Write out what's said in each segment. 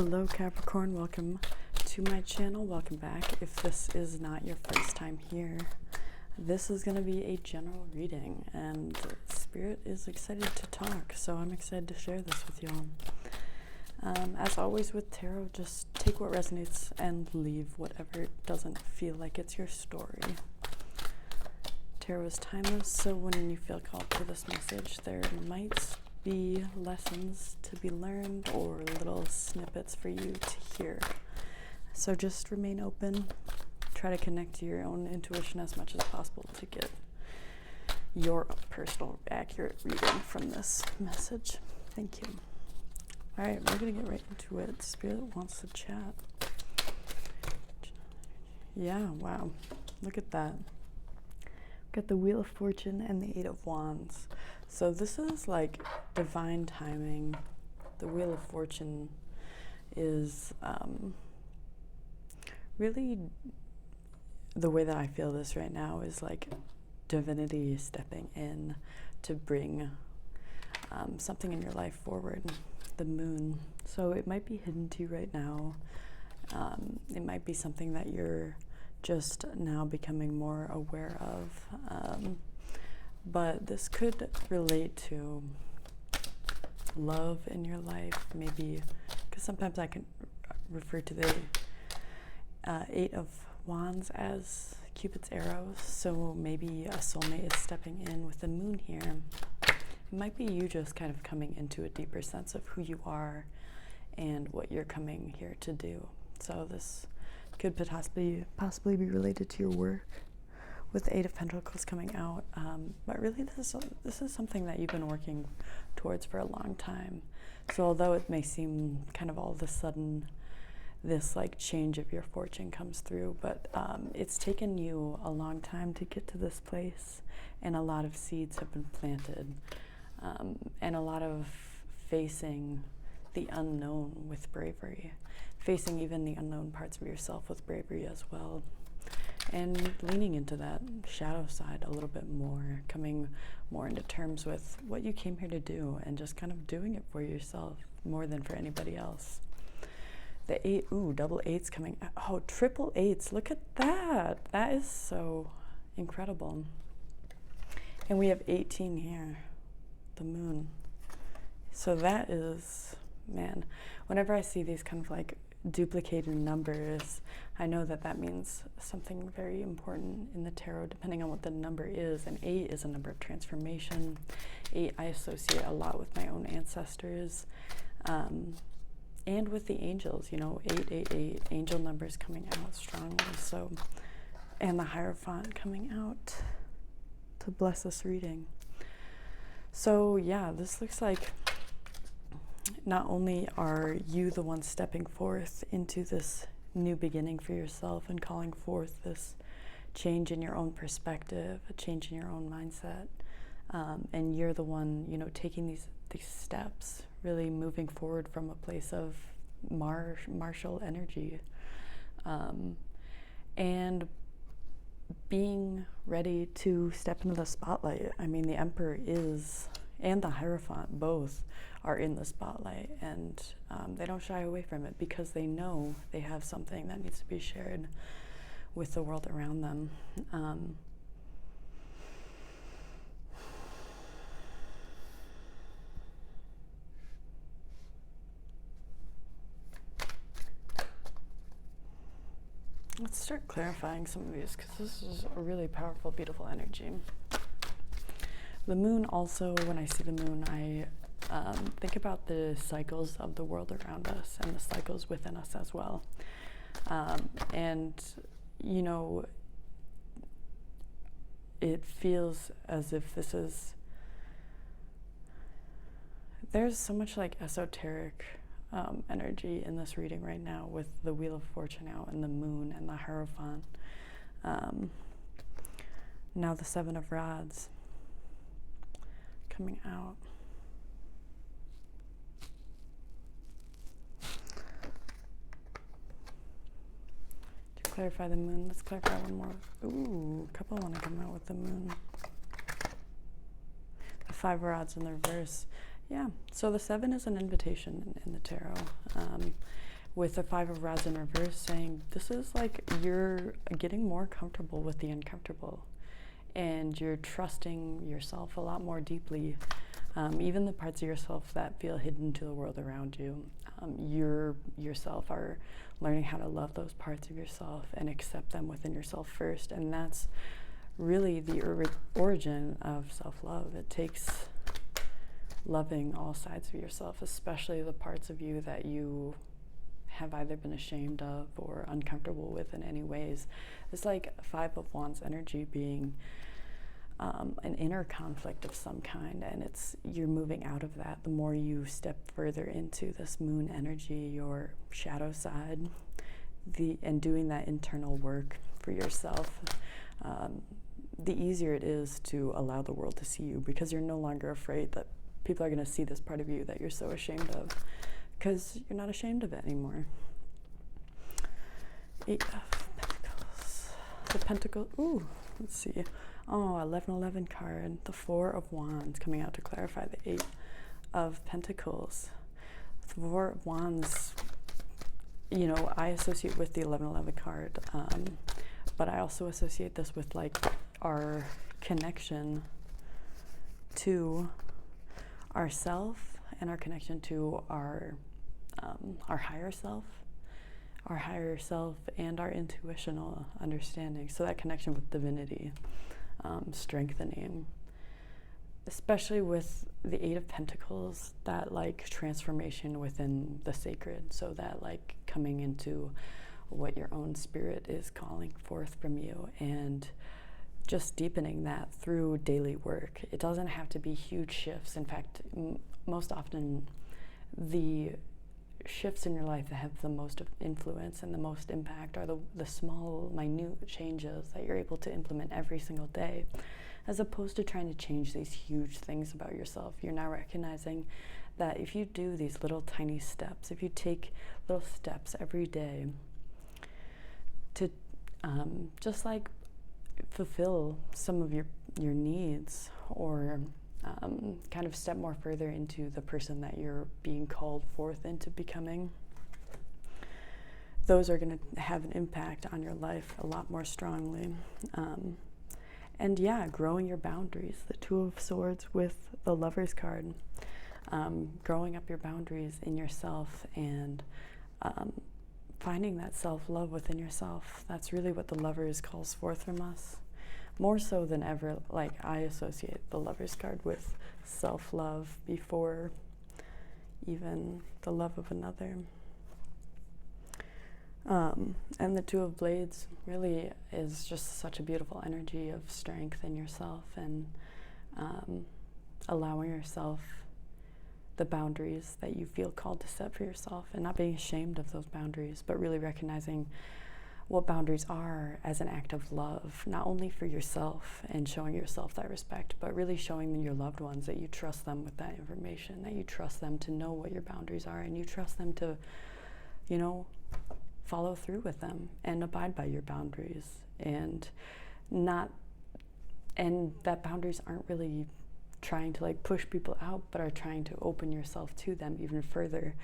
Hello Capricorn, welcome to my channel, welcome back. If this is not your first time here, this is going to be a general reading and Spirit is excited to talk, so I'm excited to share this with y'all. As always with tarot, just take what resonates and leave whatever doesn't feel like it's your story. Tarot is timeless, so when you feel called to this message, there might be lessons to be learned or little snippets for you to hear. So just remain open, try to connect to your own intuition as much as possible to get your personal accurate reading from this message. Thank you. All right, we're gonna get right into it. Spirit wants to chat. Yeah, wow, look at that. Got the Wheel of Fortune and the Eight of Wands. So this is like divine timing. The Wheel of Fortune is really the way that I feel this right now is like divinity stepping in to bring something in your life forward. The moon. So it might be hidden to you right now. It might be something that you're just now becoming more aware of. But this could relate to love in your life, maybe, because sometimes I can refer to the Eight of Wands as Cupid's arrows, so maybe a soulmate is stepping in with the moon here. It might be you just kind of coming into a deeper sense of who you are and what you're coming here to do. So this could possibly be related to your work, with the Eight of Pentacles coming out, but really this is something that you've been working towards for a long time. So although it may seem kind of all of a sudden this like change of your fortune comes through, but it's taken you a long time to get to this place, and a lot of seeds have been planted, and a lot of facing the unknown with bravery, facing even the unknown parts of yourself with bravery as well. And leaning into that shadow side a little bit more, coming more into terms with what you came here to do and just kind of doing it for yourself more than for anybody else. The eight, double eights coming, triple eights, look at that. That is so incredible. And we have 18 here, the moon. So that is, man, whenever I see these kind of like duplicated numbers, I know that that means something very important in the tarot, depending on what the number is. And 8 is a number of transformation. 8 I associate a lot with my own ancestors, and with the angels, 888, angel numbers coming out strongly. So, and the Hierophant coming out to bless this reading. So yeah, this looks like not only are you the one stepping forth into this new beginning for yourself and calling forth this change in your own perspective, a change in your own mindset, and you're the one, taking these steps, really moving forward from a place of martial energy, and being ready to step into the spotlight. I mean, the Emperor and the Hierophant both are in the spotlight, and they don't shy away from it because they know they have something that needs to be shared with the world around them. Let's start clarifying some of these, because this is a really powerful, beautiful energy. The moon also, when I see the moon, I think about the cycles of the world around us and the cycles within us as well. And, it feels as if there's so much like esoteric energy in this reading right now, with the Wheel of Fortune out and the moon and the Hierophant. Now the Seven of Rods coming out. To clarify the moon, let's clarify one more. A couple want to come out with the moon. The Five of Rods in the reverse. Yeah, so the 7 is an invitation in the tarot. with the Five of Rods in reverse, saying this is like you're getting more comfortable with the uncomfortable, and you're trusting yourself a lot more deeply. Even the parts of yourself that feel hidden to the world around you, you yourself are learning how to love those parts of yourself and accept them within yourself first. And that's really the origin of self-love. It takes loving all sides of yourself, especially the parts of you that you have either been ashamed of or uncomfortable with in any ways. It's like Five of Wands energy being an inner conflict of some kind, and you're moving out of that the more you step further into this moon energy, your shadow side, and doing that internal work for yourself. The easier it is to allow the world to see you, because you're no longer afraid that people are going to see this part of you that you're so ashamed of, because you're not ashamed of it anymore. Eight of Pentacles. The Pentacle, ooh, let's see. Oh, 1111 card, the Four of Wands coming out to clarify the Eight of Pentacles. The Four of Wands, you know, I associate with the 1111 card, but I also associate this with like our connection to ourself and our connection to our higher self and our intuitional understanding. So that connection with divinity, strengthening, especially with the Eight of Pentacles, that like transformation within the sacred. So that like coming into what your own spirit is calling forth from you, and just deepening that through daily work. It doesn't have to be huge shifts. In fact, most often the shifts in your life that have the most influence and the most impact are the small, minute changes that you're able to implement every single day, as opposed to trying to change these huge things about yourself. You're now recognizing that if you do these little tiny steps, if you take little steps every day to just like fulfill some of your needs, or kind of step more further into the person that you're being called forth into becoming, those are going to have an impact on your life a lot more strongly. And yeah, growing your boundaries, the Two of Swords with the Lover's card, growing up your boundaries in yourself, and finding that self-love within yourself. That's really what the Lovers calls forth from us. More so than ever, like I associate the Lover's card with self-love before even the love of another. And the Two of Blades really is just such a beautiful energy of strength in yourself, and allowing yourself the boundaries that you feel called to set for yourself, and not being ashamed of those boundaries, but really recognizing what boundaries are as an act of love, not only for yourself and showing yourself that respect, but really showing your loved ones that you trust them with that information, that you trust them to know what your boundaries are, and you trust them to, you know, follow through with them and abide by your boundaries, and that boundaries aren't really trying to like push people out, but are trying to open yourself to them even further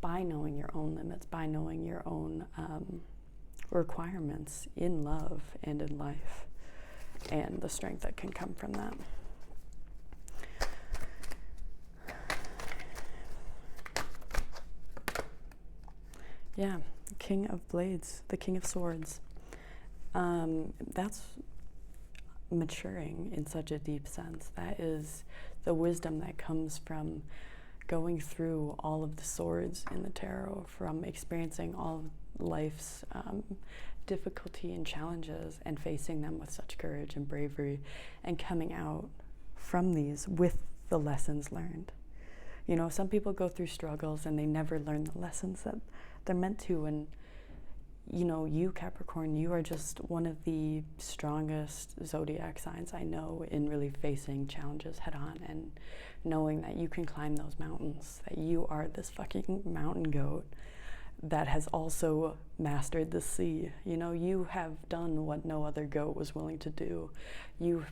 by knowing your own limits, by knowing your own requirements in love and in life, and the strength that can come from that. Yeah, King of Blades, the King of Swords. That's maturing in such a deep sense. That is the wisdom that comes from going through all of the swords in the tarot, from experiencing all of life's difficulty and challenges, and facing them with such courage and bravery, and coming out from these with the lessons learned. You know, some people go through struggles and they never learn the lessons that they're meant to, and you know, you Capricorn, you are just one of the strongest zodiac signs I know in really facing challenges head on, and knowing that you can climb those mountains, that you are this fucking mountain goat that has also mastered the sea. You know, you have done what no other goat was willing to do. You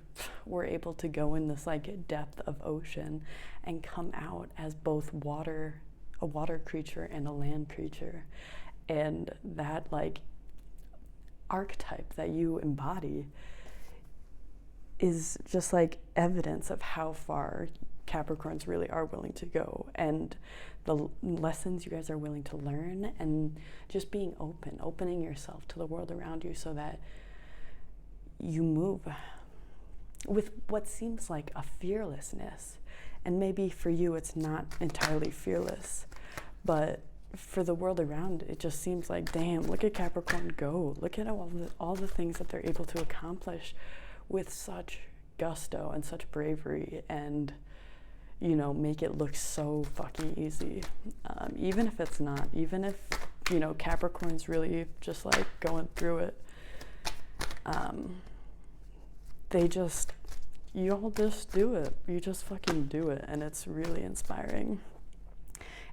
were able to go in this like depth of ocean and come out as both water a water creature and a land creature. And that like archetype that you embody is just like evidence of how far Capricorns really are willing to go, and the lessons you guys are willing to learn, and just being opening yourself to the world around you so that you move with what seems like a fearlessness. And maybe for you it's not entirely fearless, but for the world around it just seems like, damn, look at Capricorn go. Look at all the things that they're able to accomplish with such gusto and such bravery, and you know, make it look so fucking easy. Even if it's not, even if, you know, Capricorn's really just like going through it, you all just do it. You just fucking do it, and it's really inspiring.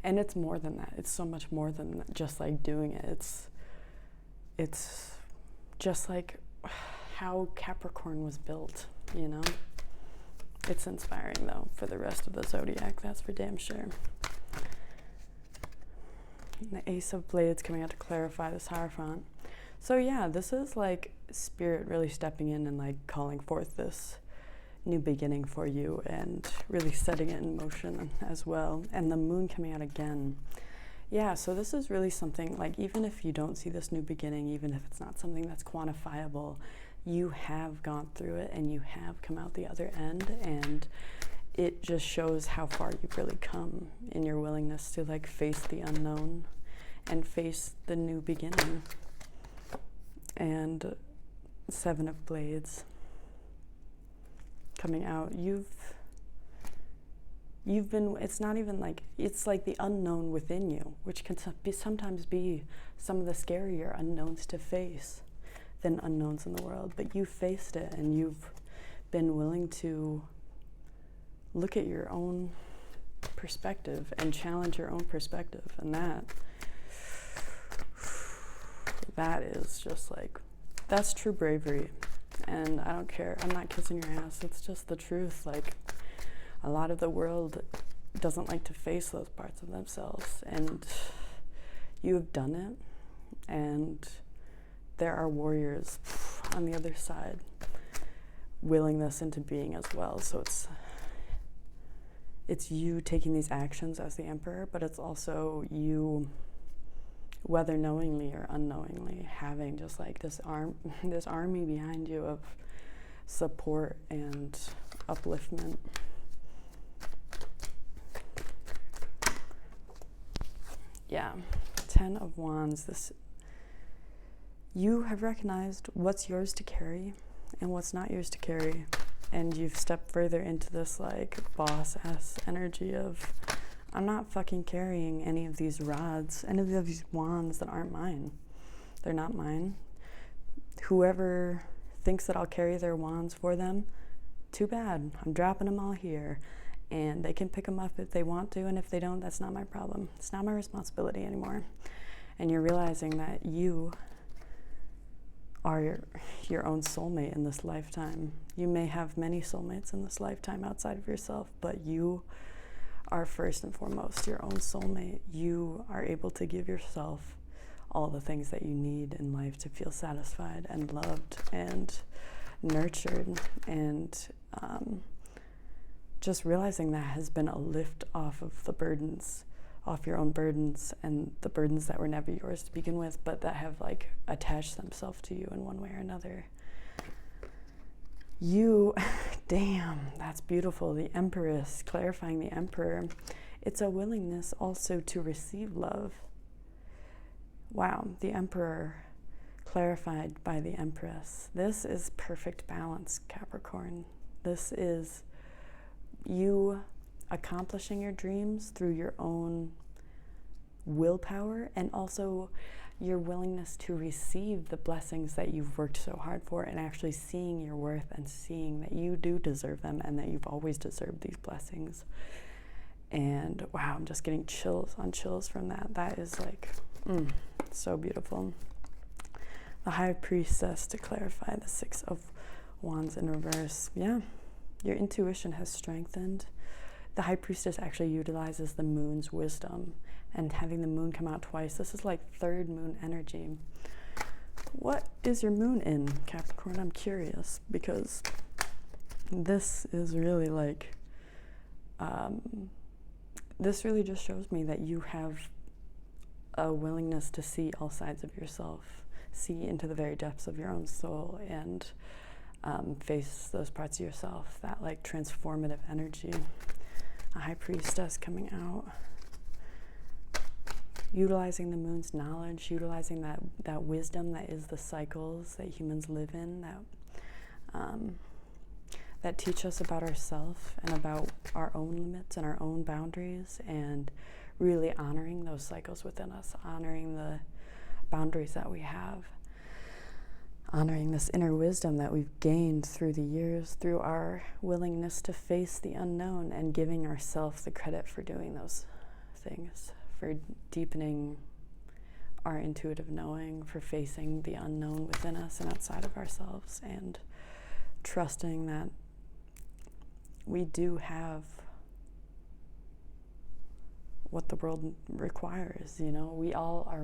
And it's more than that. It's so much more than just like doing it. It's just like how Capricorn was built, you know? It's inspiring though for the rest of the zodiac, that's for damn sure. And the Ace of Blades coming out to clarify this Hierophant. So yeah, this is like spirit really stepping in and like calling forth this new beginning for you, and really setting it in motion as well. And the Moon coming out again. Yeah, so this is really something like, even if you don't see this new beginning, even if it's not something that's quantifiable, you have gone through it and you have come out the other end, and it just shows how far you've really come in your willingness to like face the unknown and face the new beginning. And Seven of Blades coming out. You've been, it's not even like, it's like the unknown within you, which can sometimes be some of the scarier unknowns to face than unknowns in the world. But you faced it, and you've been willing to look at your own perspective and challenge your own perspective. And that is just like, that's true bravery. And I don't care, I'm not kissing your ass, it's just the truth. Like, a lot of the world doesn't like to face those parts of themselves, and you have done it, and there are warriors on the other side willing this into being as well. So it's you taking these actions as the Emperor, but it's also you, whether knowingly or unknowingly, having just like this army behind you of support and upliftment. Yeah, 10 of Wands. You have recognized what's yours to carry and what's not yours to carry, and you've stepped further into this like boss-ass energy of, I'm not fucking carrying any of these rods, any of these wands that aren't mine. They're not mine. Whoever thinks that I'll carry their wands for them, too bad. I'm dropping them all here, and they can pick them up if they want to, and if they don't, that's not my problem. It's not my responsibility anymore. And you're realizing that you are your own soulmate in this lifetime. You may have many soulmates in this lifetime outside of yourself, but you are first and foremost your own soulmate. You are able to give yourself all the things that you need in life to feel satisfied and loved and nurtured, and just realizing that has been a lift off of the burdens, off your own burdens, and the burdens that were never yours to begin with, but that have like attached themselves to you in one way or another. You, damn, that's beautiful. The Empress, clarifying the Emperor. It's a willingness also to receive love. Wow, the Emperor clarified by the Empress. This is perfect balance, Capricorn. This is you accomplishing your dreams through your own willpower, and also your willingness to receive the blessings that you've worked so hard for, and actually seeing your worth and seeing that you do deserve them and that you've always deserved these blessings. And wow, I'm just getting chills on chills from that. That is like, so beautiful. The High Priestess to clarify the Six of Wands in reverse. Yeah, your intuition has strengthened. The High Priestess actually utilizes the moon's wisdom and having the moon come out twice. This is like third moon energy. What is your moon in, Capricorn? I'm curious, because this is really like, this really just shows me that you have a willingness to see all sides of yourself, see into the very depths of your own soul, and face those parts of yourself, that like transformative energy. A high priestess coming out, utilizing the moon's knowledge, utilizing that wisdom that is the cycles that humans live in, that teach us about ourselves and about our own limits and our own boundaries, and really honoring those cycles within us, honoring the boundaries that we have, honoring this inner wisdom that we've gained through the years, through our willingness to face the unknown, and giving ourselves the credit for doing those things, for deepening our intuitive knowing, for facing the unknown within us and outside of ourselves, and trusting that we do have what the world requires. You know, we all are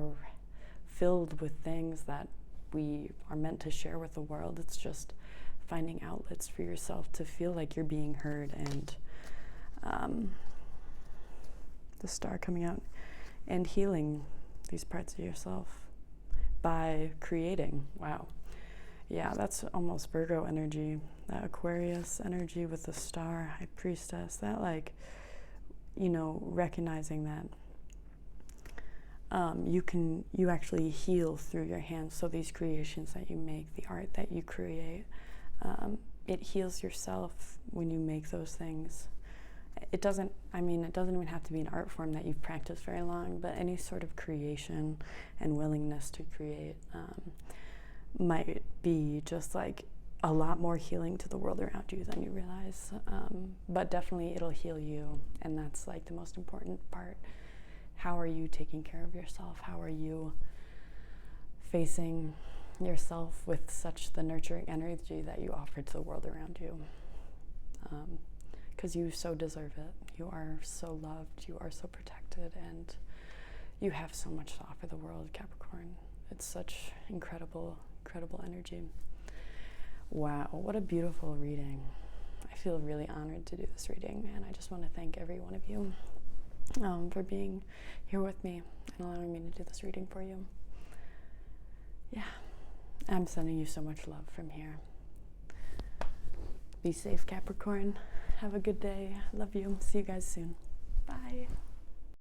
filled with things that we are meant to share with the world. It's just finding outlets for yourself to feel like you're being heard, and the star coming out and healing these parts of yourself by creating. Wow. Yeah, that's almost Virgo energy, that Aquarius energy with the star, high priestess, that like, you know, recognizing that you actually heal through your hands. So these creations that you make, the art that you create, it heals yourself when you make those things. It doesn't even have to be an art form that you've practiced very long, but any sort of creation and willingness to create might be just like a lot more healing to the world around you than you realize. But definitely it'll heal you, and that's like the most important part. How are you taking care of yourself? How are you facing yourself with such the nurturing energy that you offer to the world around you? Because you so deserve it. You are so loved, you are so protected, and you have so much to offer the world, Capricorn. It's such incredible energy. Wow, what a beautiful reading. I feel really honored to do this reading, and I just want to thank every one of you for being here with me and allowing me to do this reading for you. Yeah, I'm sending you so much love from here. Be safe, Capricorn. Have a good day. Love you. See you guys soon. Bye.